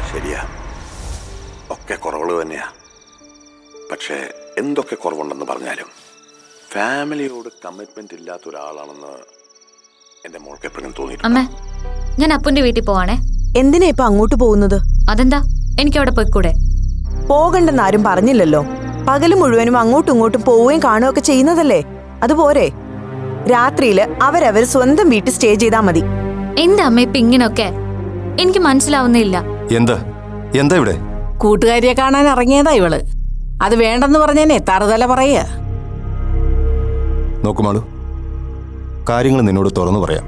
ശരിയാ, ഒക്കെ കുറവുകൾ തന്നെയാ. പക്ഷേ എന്തൊക്കെ കുറവുണ്ടെന്ന് പറഞ്ഞാലും ഫാമിലിയോട് കമ്മിറ്റ്മെന്റ് ഇല്ലാത്ത ഒരാളാണെന്ന് എന്റെ മോൾക്ക് എപ്പോഴും തോന്നിയിട്ടുണ്ട്. അമ്മേ, ഞാൻ അപ്പുന്റെ വീട്ടിൽ പോവാണേ. എന്തിനാ ഇപ്പൊ അങ്ങോട്ട് പോകുന്നത്? അതെന്താ, എനിക്ക് അവിടെ പോയിക്കൂടെ? പോകണ്ടെന്ന് ആരും പറഞ്ഞില്ലല്ലോ. പകല് മുഴുവനും അങ്ങോട്ടും ഇങ്ങോട്ടും പോവുകയും കാണുകയൊക്കെ ചെയ്യുന്നതല്ലേ, അതുപോരെ. രാത്രിയില് അവരവർ സ്വന്തം വീട്ടിൽ സ്റ്റേ ചെയ്താ മതി. എന്താ അമ്മ ഇപ്പൊ ഇങ്ങനൊക്കെ? എനിക്ക് മനസ്സിലാവുന്നില്ല. എന്താ എന്താ ഇവിടെ? കൂട്ടുകാരിയെ കാണാൻ ഇറങ്ങിയതാ ഇവള്. അത് വേണ്ടെന്ന് പറഞ്ഞേനെ തറുതല പറയുക. നോക്കുമാളു, കാര്യങ്ങൾ നിന്നോട് തുറന്നു പറയാം.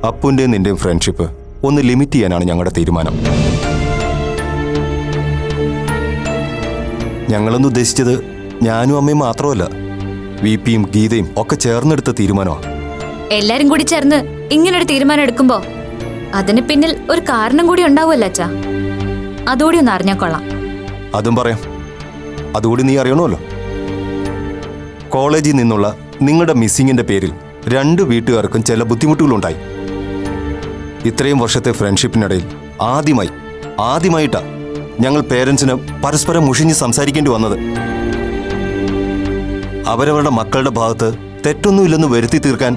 അപ്പുന്റെയും നിന്റെയും ഫ്രണ്ട്ഷിപ്പ് ഒന്ന് ലിമിറ്റ് ചെയ്യാനാണ് ഞങ്ങളുടെ തീരുമാനം. ഞങ്ങളൊന്ന് ഉദ്ദേശിച്ചത് ഞാനും അമ്മയും മാത്രമല്ല, വിപിയും ഗീതയും ഒക്കെ ചേർന്നെടുത്ത തീരുമാനമാണ്. എല്ലാരും കൂടി ചേർന്ന് ഇങ്ങനൊരു തീരുമാനം എടുക്കുമ്പോ അതിന് പിന്നിൽ ഒരു കാരണം കൂടി ഉണ്ടാവുമല്ലോ അച്ഛാ. അതുകൂടി ഒന്ന് അറിഞ്ഞാൽ കൊള്ളാം. അതും പറയാം. അതുകൂടി നീ അറിയണമല്ലോ. കോളേജിൽ നിന്നുള്ള നിങ്ങളുടെ മിസ്സിങ്ങിന്റെ പേരിൽ 2 വീട്ടുകാർക്കും ചില ബുദ്ധിമുട്ടുകളുണ്ടായി. ഇത്രയും വർഷത്തെ ഫ്രണ്ട്ഷിപ്പിനിടയിൽ ആദ്യമായിട്ടാ ഞങ്ങൾ പേരൻസിന് പരസ്പരം മുഷിഞ്ഞ് സംസാരിക്കേണ്ടി വന്നത്. അവരവരുടെ മക്കളുടെ ഭാഗത്ത് തെറ്റൊന്നുമില്ലെന്ന് വരുത്തി തീർക്കാൻ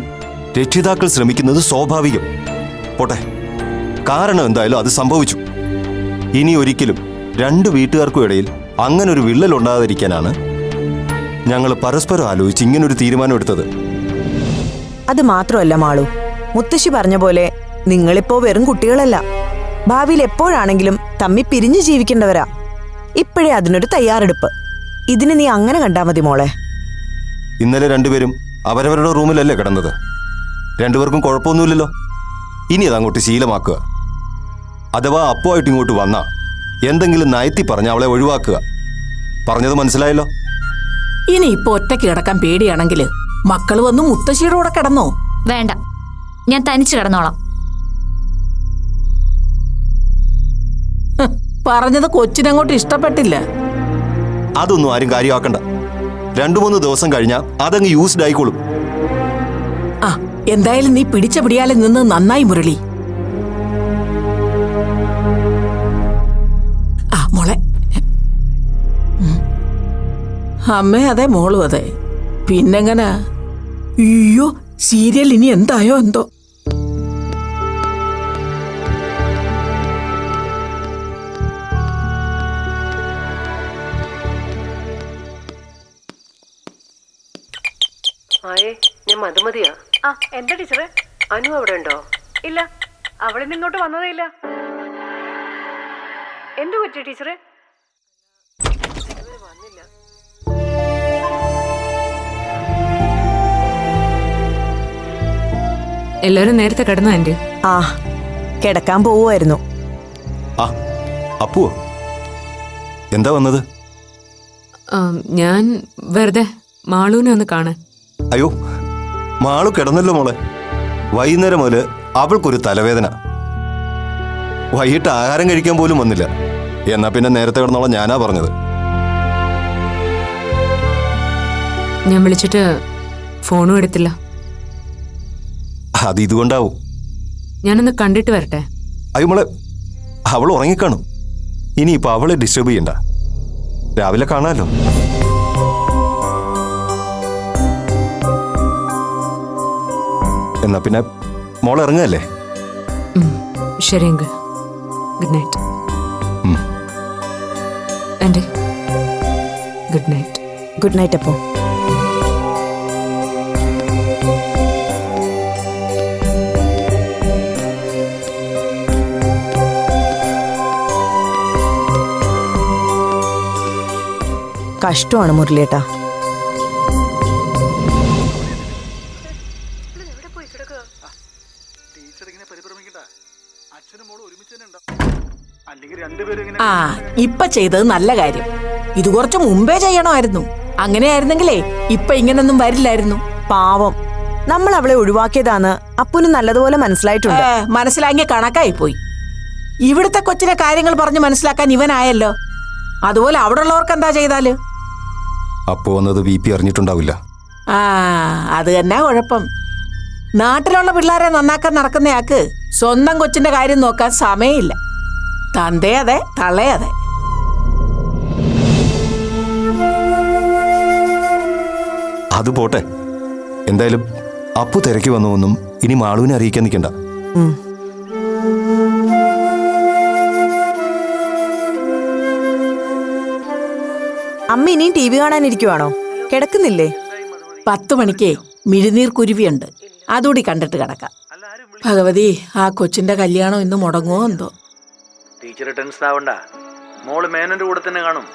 രക്ഷിതാക്കൾ ശ്രമിക്കുന്നത് സ്വാഭാവികം. പോട്ടെ, കാരണം എന്തായാലും അത് സംഭവിച്ചു. ഇനി ഒരിക്കലും 2 വീട്ടുകാർക്കും ഇടയിൽ അങ്ങനൊരു വിള്ളൽ ഉണ്ടാകാതിരിക്കാനാണ് ഞങ്ങൾ പരസ്പരം ആലോചിച്ച് ഇങ്ങനൊരു തീരുമാനം എടുത്തത്. അത് മാത്രമല്ല മാളു, മുത്തശ്ശി പറഞ്ഞ പോലെ നിങ്ങളിപ്പോ വെറും കുട്ടികളല്ല. ഭാവിയിൽ എപ്പോഴാണെങ്കിലും തമ്മി പിരിഞ്ഞു ജീവിക്കേണ്ടവരാ. ഇപ്പോഴേ അതിനൊരു തയ്യാറെടുപ്പ്. ഇതിന് നീ അങ്ങനെ കണ്ടാ മതി മോളെ. ഇന്നലെ 2 പേരും അവരവരുടെ റൂമിലല്ലേ കിടന്നത്? 2 പേർക്കും കുഴപ്പമൊന്നുമില്ലല്ലോ. ഇനി അതങ്ങോട്ട് ശീലമാക്കുക. അഥവാ അപ്പുമായിട്ട് ഇങ്ങോട്ട് വന്നാ എന്തെങ്കിലും നയത്തി പറഞ്ഞ് അവളെ ഒഴിവാക്കുക. പറഞ്ഞത് മനസ്സിലായല്ലോ? ഇനി ഇപ്പൊ ഒറ്റയ്ക്ക് കിടക്കാൻ പേടിയാണെങ്കിൽ മക്കള് വന്ന് മുത്തശ്ശിയുടെ കൂടെ കിടന്നോ? വേണ്ട, ഞാൻ തനിച്ച് കിടന്നോളാം. പറഞ്ഞത് കൊച്ചിനങ്ങോട്ട് ഇഷ്ടപ്പെട്ടില്ല. അതൊന്നും ആരും കാര്യമാക്കണ്ട. 2-3 ദിവസം കഴിഞ്ഞാൽ അതങ്ങ് യൂസ്ഡ് ആയിക്കോളും. ആ, എന്തായാലും നീ പിടിച്ച പിടിയാലെ നിന്ന് നന്നായി മുരളി. ആ മോളെ. അമ്മേ അതെ, മോളും അതെ. പിന്നെങ്ങനെ? അയ്യോ, സീരിയൽ ഇനി എന്തായോ എന്തോ. ആയേ, ഞാൻ മധുമതിയാ. ആ, എന്താ ടീച്ചറെ? അനു അവിടെ ഉണ്ടോ? ഇല്ല, അവളിന്ന് ഇങ്ങോട്ട് വന്നതേ ഇല്ല. എന്തു പറ്റി ടീച്ചറെ? വന്നില്ല. എല്ലാരും നേരത്തെ കിടന്നു ആന്റി? ആ, കിടക്കാൻ പോവുമായിരുന്നു. ആ, അപ്പുവോ? എന്താ വന്നത്? ഞാൻ വെറുതെ മാളൂനെ ഒന്ന് കാണാൻ. അയ്യോ, മാളു കിടന്നല്ലോ മോളെ. വൈകുന്നേരം മുതല് അവൾക്കൊരു തലവേദന. വൈകിട്ട് ആഹാരം കഴിക്കാൻ പോലും വന്നില്ല. എന്നാ പിന്നെ നേരത്തെ കിടന്നോളാം ഞാനാ പറഞ്ഞത്. ഞാൻ വിളിച്ചിട്ട് ഫോണും എടുത്തില്ല. അത് ഇതുകൊണ്ടാവും. ഞാനൊന്ന് കണ്ടിട്ട് വരട്ടെ. അയ്യോ മോളെ, അവൾ ഉറങ്ങിക്കാണും. ഇനിയിപ്പോൾ അവളെ ഡിസ്റ്റർബ് ചെയ്യണ്ട. രാവിലെ കാണാമല്ലോ. എന്നാ പിന്നെ മോളെ ഇറങ്ങല്ലേ? ശരി എങ്കിൽ good night. Aunty good night. Good night അപ്പോ. കഷ്ടമാണ് മുരളിയേട്ടാ. ആ, ഇപ്പൊ ചെയ്തത് നല്ല കാര്യം. ഇത് കുറച്ച് മുമ്പേ ചെയ്യണമായിരുന്നു. അങ്ങനെയായിരുന്നെങ്കിലേ ഇപ്പൊ ഇങ്ങനൊന്നും വരില്ലായിരുന്നു. പാവം, നമ്മൾ അവളെ ഒഴിവാക്കിയതാന്ന് അപ്പുന് നല്ലതുപോലെ മനസ്സിലായിട്ടുണ്ട്. മനസ്സിലാക്കിയ കണക്കായി പോയി. ഇവിടുത്തെ കൊച്ചിനെ കാര്യങ്ങൾ പറഞ്ഞ് മനസ്സിലാക്കാൻ ഇവനായല്ലോ. അതുപോലെ അവിടെ ഉള്ളവർക്ക് എന്താ ചെയ്താല്? അപ്പോ വന്നത് VP അറിഞ്ഞിട്ടുണ്ടാവില്ല. ആ, അത് തന്നെ കുഴപ്പം. നാട്ടിലുള്ള പിള്ളേരെ നന്നാക്കാൻ നടക്കുന്നയാൾക്ക് സ്വന്തം കൊച്ചിന്റെ കാര്യം നോക്കാൻ സമയമില്ല. തന്തേ അതെ തള്ളേ അതെ. അത് പോട്ടെ. എന്തായാലും അപ്പു തിരക്കി വന്നൊന്നും ഇനി മാളുവിനെ അറിയിക്കാൻ നിൽക്കണ്ട. ഉം. അമ്മ ഇനിയും ടി വി കാണാനിരിക്കുവാണോ? കിടക്കുന്നില്ലേ? 10 മണിക്കേ മിഴുനീർ കുരുവിയുണ്ട്, അതുകൂടി കണ്ടിട്ട് കിടക്കാം. ഭഗവതി, ആ കൊച്ചിന്റെ കല്യാണം ഇന്ന് മുടങ്ങുമോ എന്തോ. ടീച്ചർ ടെൻഷൻ ആവണ്ട, മോള് മേനന്റെ കൂടെ തന്നെ കാണും.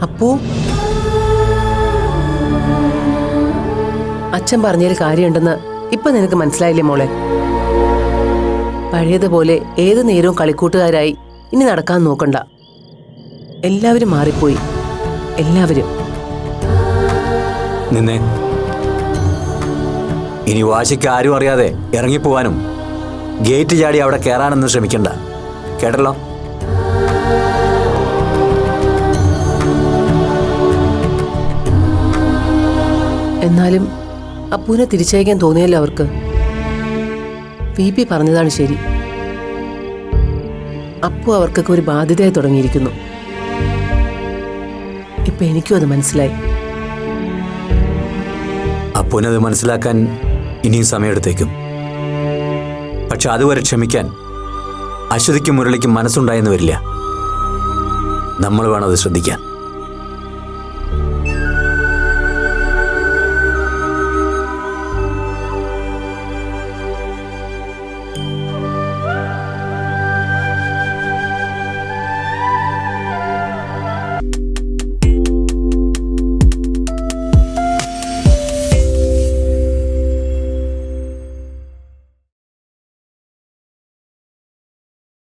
അപ്പോ അച്ഛൻ പറഞ്ഞൊരു കാര്യമുണ്ടെന്ന് ഇപ്പൊ നിനക്ക് മനസ്സിലായില്ലേ മോളെ? പഴയതുപോലെ ഏതു നേരവും കളിക്കൂട്ടുകാരായി ഇനി നടക്കാൻ നോക്കണ്ട. എല്ലാവരും മാറിപ്പോയി, എല്ലാവരും. നിന്നെ ഇനി വാശിക്ക് ആരും അറിയാതെ ഇറങ്ങിപ്പോവാനും ഗേറ്റ് ചാടി അവിടെ കയറാനൊന്നും ശ്രമിക്കണ്ട, കേട്ടല്ലോ? എന്നാലും അപ്പൂനെ തിരിച്ചയക്കാൻ തോന്നിയല്ലോ അവർക്ക്. VP പറഞ്ഞതാണ് ശരി. അപ്പു അവർക്കൊക്കെ ഒരു ബാധ്യതയായി തുടങ്ങിയിരിക്കുന്നു. ഇപ്പൊ എനിക്കും അത് മനസ്സിലായി. അപ്പൂനത് മനസ്സിലാക്കാൻ ഇനിയും സമയമെടുത്തേക്കും. പക്ഷെ അതുവരെ ക്ഷമിക്കാൻ അശ്വതിക്കും മുരളിക്കും മനസ്സുണ്ടായെന്ന് വരില്ല. നമ്മൾ വേണം അത് ശ്രദ്ധിക്കാൻ.